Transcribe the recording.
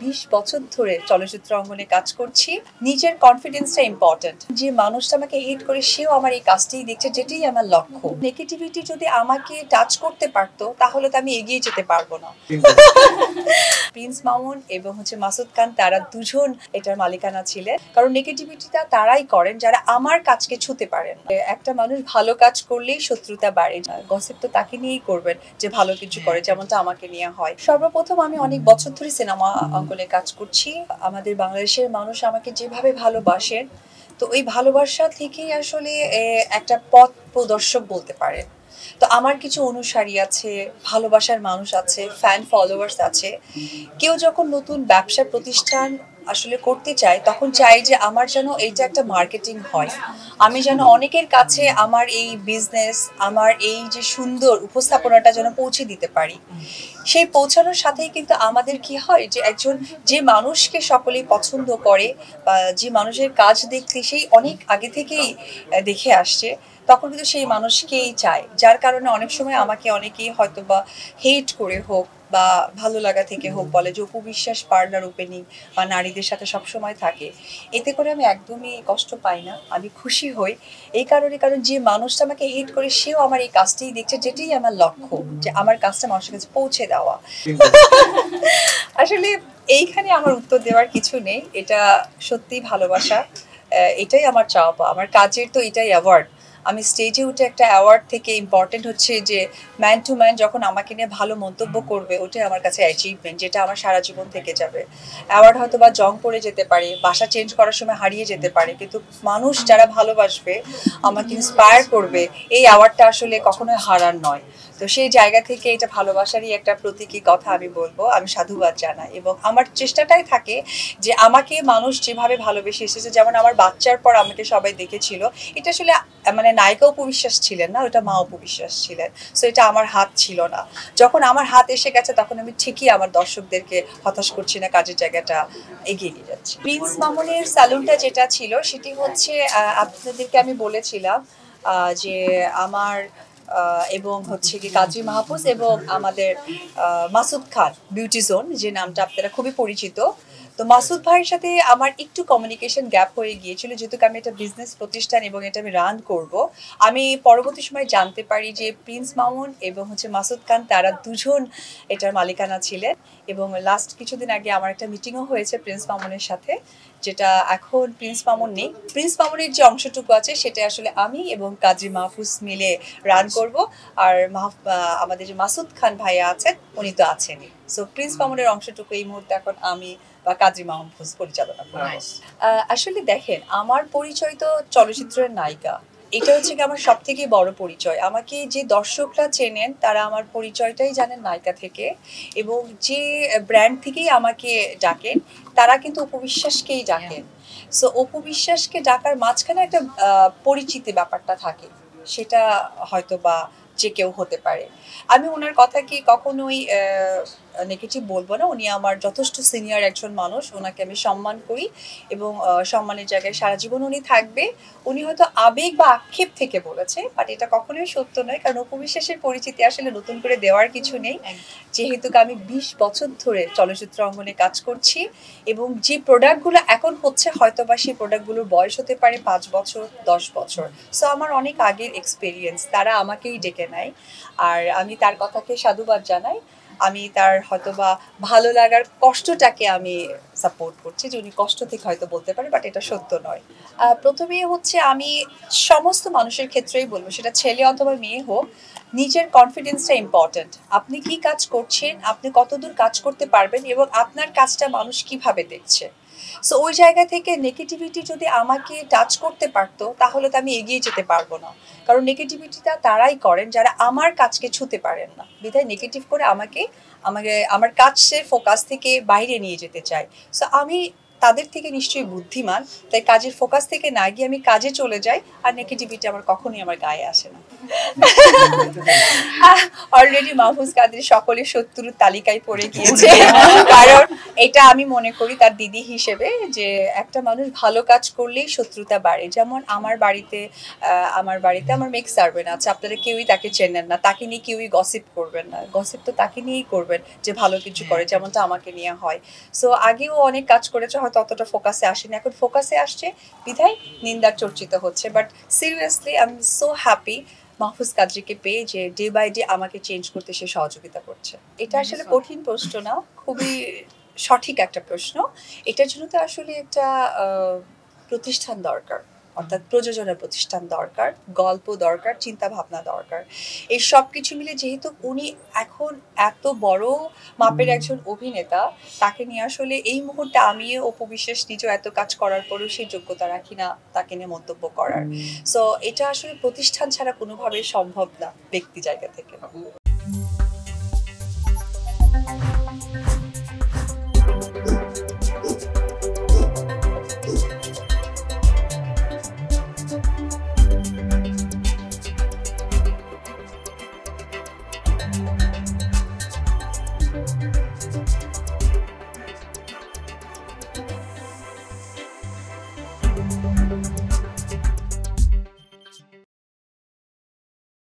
20 বছর ধরে চলচ্চিত্র অঙ্গনে কাজ করছি। নিজের কনফিডেন্সটা ইম্পর্টেন্ট। যে মানুষটা আমাকে হেট করে সেও আমার এই কাজটাই দেখছে, যেটাই আমার লক্ষ্য। নেগেটিভিটি যদি আমাকে টাচ করতে পারতো তাহলে তো আমি এগিয়ে যেতে পারবো না। প্রিন্স মামুন এবং মাসুদ খান, তারা দুজন এটার মালিকানা ছিলেন। কারণ নেগেটিভিটিটা তারাই করেন যারা আমার কাজকে ছুঁতে পারেন না। একটা মানুষ ভালো কাজ করলেই শত্রুতা বাড়ে। গসিপ তো তাকে নিয়েই করবেন যে ভালো কিছু করে, যেমনটা আমাকে নিয়ে হয়। সর্বপ্রথম আমি অনেক বছর ধরে সিনেমা অঙ্গনে কাজ করছি। আমাদের বাংলাদেশের মানুষ আমাকে যেভাবে ভালোবাসেন, তো ওই ভালোবাসা থেকেই আসলে একটা পথ প্রদর্শক বলতে পারেন। তো আমার কিছু অনুসারী আছে, ভালোবাসার মানুষ আছে, ফ্যান ফলোয়ার্স আছে। কেউ যখন নতুন ব্যবসা প্রতিষ্ঠান আসলে করতে চায়, তখন চাই যে আমার যেন এইটা একটা মার্কেটিং হয়। আমি যেন অনেকের কাছে আমার এই বিজনেস, আমার এই যে সুন্দর উপস্থাপনাটা যেন পৌঁছে দিতে পারি। সেই পৌঁছানোর সাথেই কিন্তু আমাদের কি হয় যে একজন যে মানুষকে সকলেই পছন্দ করে, বা যে মানুষের কাজ দেখতে সেই অনেক আগে থেকেই দেখে আসছে, তখন কিন্তু সেই মানুষকেই চায়। যার কারণে অনেক সময় আমাকে অনেকেই হয়তো বা হেট করে হোক বা ভালো লাগা থেকে হোক বলে যে অপু বিশ্বাস পার্লার ওপেনিং বা নারীদের সাথে সবসময় থাকে। এতে করে আমি একদমই কষ্ট পাই না, আমি খুশি হই এই কারণে। কারণ যে মানুষটা আমাকে হেট করে সেও আমার এই কাজটাই দেখছে, যেটাই আমার লক্ষ্য, যে আমার কাজটা মানুষের কাছে পৌঁছে দেওয়া। আসলে এইখানে আমার উত্তর দেওয়ার কিছু নেই, এটা সত্যিই ভালোবাসা। এটাই আমার চাওয়া পাওয়া। আমার কাজের তো এটাই অ্যাওয়ার্ড। আমি স্টেজে উঠে একটা অ্যাওয়ার্ড থেকে ইম্পর্টেন্ট হচ্ছে যে ম্যান টু ম্যান যখন আমাকে নিয়ে ভালো মন্তব্য করবে, ওটাই আমার কাছে অ্যাচিভমেন্ট, যেটা আমার সারা জীবন থেকে যাবে। অ্যাওয়ার্ড হয়তো বা জং পড়ে যেতে পারে, বাসা চেঞ্জ করার সময় হারিয়ে যেতে পারে, কিন্তু মানুষ যারা ভালোবাসবে, আমাকে ইন্সপায়ার করবে, এই অ্যাওয়ার্ডটা আসলে কখনোই হারার নয়। তো সেই জায়গা থেকে এটা ভালোবাসারই একটা প্রতীকী কথা আমি বলবো। আমি সাধুবাদ জানাই এবং আমার চেষ্টাটাই থাকে যে আমাকে মানুষ যেভাবে ভালোবেসে এসেছে, যেমন আমার বাচ্চার পর আমাকে সবাই দেখেছিল, এটা আসলে মানে নায়িকা অপু বিশ্বাস ছিলেন না, ওটা মা অপু বিশ্বাস ছিলেন। সো এটা আমার হাত ছিল না। যখন আমার হাত এসে গেছে, তখন আমি ঠিকই আমার দর্শকদেরকে হতাশ করছি না, কাজের জায়গাটা এগিয়ে নিয়ে যাচ্ছি। প্রিন্স মামুনের স্যালুনটা যেটা ছিল, সেটি হচ্ছে আপনাদেরকে আমি বলেছিলাম যে আমার এবং কি কাজী মাহফুজ এবং আমাদের মাসুদ খান বিউটি জোন, যে নামটা আপনারা খুবই পরিচিত। তো মাসুদ ভাইয়ের সাথে আমার একটু কমিউনিকেশন গ্যাপ হয়ে গিয়েছিল, যেহেতু আমি একটা বিজনেস প্রতিষ্ঠান এবং এটা আমি রান করব। আমি পরবর্তী সময় জানতে পারি যে প্রিন্স মামুন এবং মাসুদ খান, তারা দুজন এটার মালিকানা ছিলেন। এবং লাস্ট কিছুদিন আগে আমার একটা মিটিংও হয়েছে প্রিন্স মামুনের সাথে, যেটা এখন প্রিন্স মামুন নেই। প্রিন্স মামুনের যে অংশটুকু আছে, সেটা আসলে আমি এবং কাজী মাহফুজ মিলে রান করব। আর আমাদের যে মাসুদ খান ভাইয়া আছেন, উনি তো আছেনই। সো প্রিন্স মামুনের অংশটুকু এই মুহূর্তে এখন আমি বা কাজী মাহফুজ পরিচালনা করব। আসলে দেখেন, আমার পরিচয় তো চলচ্চিত্রের নায়িকা। এটা হচ্ছে কি আমার সব থেকে বড় পরিচয়। আমাকে যে দর্শকরা চেনেন, তারা আমার পরিচয়টাই জানেন নায়িকা থেকে। এবং যে ব্র্যান্ড থেকেই আমাকে ডাকেন, তারা কিন্তু অপু বিশ্বাসকেই ডাকেন। সো অপু বিশ্বাসকে ডাকার মাঝখানে একটা পরিচিতি ব্যাপারটা থাকে, সেটা হয়তো বা যে কেউ হতে পারে। আমি ওনার কথা কি কখনোই নেগেটিভ বলবো না। উনি আমার যথেষ্ট সিনিয়র একজন মানুষ, ওনাকে আমি সম্মান করি এবং সম্মানের জায়গায় সারা জীবন উনি থাকবে। উনি হয়তো আবেগ বা আক্ষেপ থেকে বলেছে, বাট এটা কখনোই সত্য নয়। কারণ অপু বিশ্বাসের পরিচিতি আসলে নতুন করে দেওয়ার কিছু নেই, যেহেতু আমি 20 বছর ধরে চলচ্চিত্র অঙ্গনে কাজ করছি। এবং যে প্রোডাক্টগুলো এখন হচ্ছে, হয়তো বা সেই প্রোডাক্টগুলোর বয়স হতে পারে 5 বছর, 10 বছর। সো আমার অনেক আগের এক্সপিরিয়েন্স, তারা আমাকেই ডেকে নেয়। আর আমি তার কথাকে সাধুবাদ জানাই। আমি তার হয়তোবা ভালো লাগার কষ্টটাকে আমি সাপোর্ট করছি, যে উনি কষ্ট থেকে হয়তো বলতে পারে, বাট এটা সত্য নয়। প্রথমেই আমি সমস্ত মানুষের ক্ষেত্রেই বলবো, সেটা ছেলে অথবা মেয়ে হোক, নিজের কনফিডেন্সটা ইম্পর্টেন্ট। আপনি কি কাজ করছেন, আপনি কতদূর কাজ করতে পারবেন, এবং আপনার কাজটা মানুষ কিভাবে দেখছে। সো ওই জায়গা থেকে নেগেটিভিটি যদি আমাকে টাচ করতে পারতো, তাহলে তো আমি এগিয়ে যেতে পারবো না। কারণ নেগেটিভিটিটা তারাই করেন যারা আমার কাজকে ছুঁতে পারেন না, বিধায় নেগেটিভ করে আমাকে আমাকে আমার কাজের ফোকাস থেকে বাইরে নিয়ে যেতে চায়। সো আমি তাদের থেকে নিশ্চয়ই বুদ্ধিমান, তাই কাজের ফোকাস থেকে না গিয়ে আমি কাজে চলে যাই, আর নেগেটিভিটি আমার কখনোই আমার গায়ে আসে না। অলরেডি মাহফুজ কাদের সকলের শত্রুর তালিকায় পড়ে গিয়েছে, কারণ এটা আমি মনে করি তার দিদি হিসেবে যে একটা মানুষ ভালো কাজ করলেই শত্রুতা বাড়ে। যেমন আমার বাড়িতে আমার মেক সার্ভেন্ট আছে, আপনারা কেউই তাকে চেনেন না, তাকে নিয়ে কেউই গসিপ করবেন না, গসিপ তো তাকে নিয়েই করবেন যে ভালো কিছু করে, যেমনটা আমাকে নিয়ে হয়। সো আগেও অনেক কাজ করেছে, হয়তো অতটা ফোকাসে আসেনি, এখন ফোকাসে আসছে বিধায় নিন্দার চর্চিত হচ্ছে। But seriously I am so happy Mahfuz কাদরিকে পেয়ে, যে ডে বাই ডে আমাকে চেঞ্জ করতে সে সহযোগিতা করছে। এটা আসলে কঠিন প্রশ্ন না, খুবই সঠিক একটা প্রশ্ন। এটার জন্য তো আসলে একটা প্রতিষ্ঠান দরকার, অর্থাৎ প্রযোজনা প্রতিষ্ঠান দরকার, গল্প দরকার, চিন্তা ভাবনা দরকার। এই সব কিছু মিলে যেহেতু উনি এখন এত বড় মাপের একজন অভিনেতা, তাকে নিয়ে আসলে এই মুহূর্তে আমি অপু বিশ্বাস নিজেও এত কাজ করার পরেও সেই যোগ্যতা রাখি না তাকে নিয়ে মন্তব্য করার। সো এটা আসলে প্রতিষ্ঠান ছাড়া কোনোভাবেই সম্ভব না ব্যক্তি জায়গা থেকে।